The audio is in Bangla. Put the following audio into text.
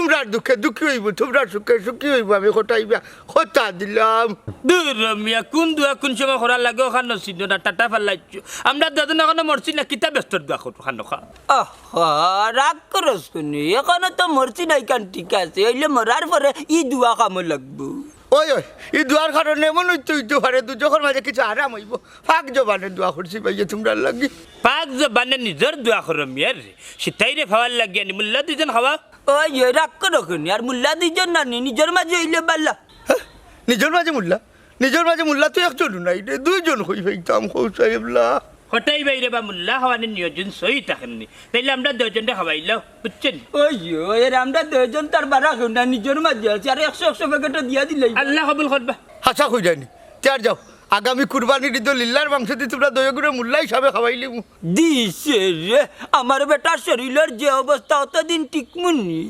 তোমরা দুঃখে দুঃখী হইব, তোমরা সুখে সুখী হইব, আমি হটাইবা হতা দিলাম। দূর মিয়া কোন দোয়া কোন সময় করার লাগে ওখান নসিদ্ধ না টাটা ফেলাইছ আমরা দুজন এখনো মরছি না কিতা ব্যস্ত দোয়া করো ওখান খা রাগ করস কোনি এখনো তো মরছি নাই কান ঠিক আছে হইলে মরার পরে ই দুয়া কাম লাগবো। ওই ওই এই দোয়ার কারণে এমন হইতে পারে দুজনের মাঝে কিছু আরাম হইব। ফাঁক জবানে দোয়া করছি ভাইয়া তোমরা লাগি। পাক জবানে নিজের দোয়া করো মিয়ার সেটাইরে খাওয়ার লাগে নি মুল্লা দুজন খাওয়া ওই রাগ করো কোনি আর মুল্লা দুইজন না নিজের মাঝে হইলে বাল্লা। নিজের মাঝে মুল্লা তো একজন নাই রে, দুইজন হই ভাইতাম সাহেবলা। হটাই বাইরে বা মুল্লা খাওয়ানোর নিয়োজন সহি থাকেননি, তাইলে আমরা দুজনটা খাওয়াইলাম বুঝছেন। ওই আমরা দুইজন তার বারা কেউ না নিজের মাঝে আছে আর 100 প্যাকেটও দিয়া দিলে আল্লাহ কবুল করবা। হাসা হয়ে যায়নি চার যাও আগামী কুরবানির ঈদ লিল্লার মাংস দিয়ে তোমরা দয়া করে মুল্লা হিসাবে খাওয়াইলি। দিছে রে আমার বেটার শরীরের যে অবস্থা অতদিন ঠিক মুন্নি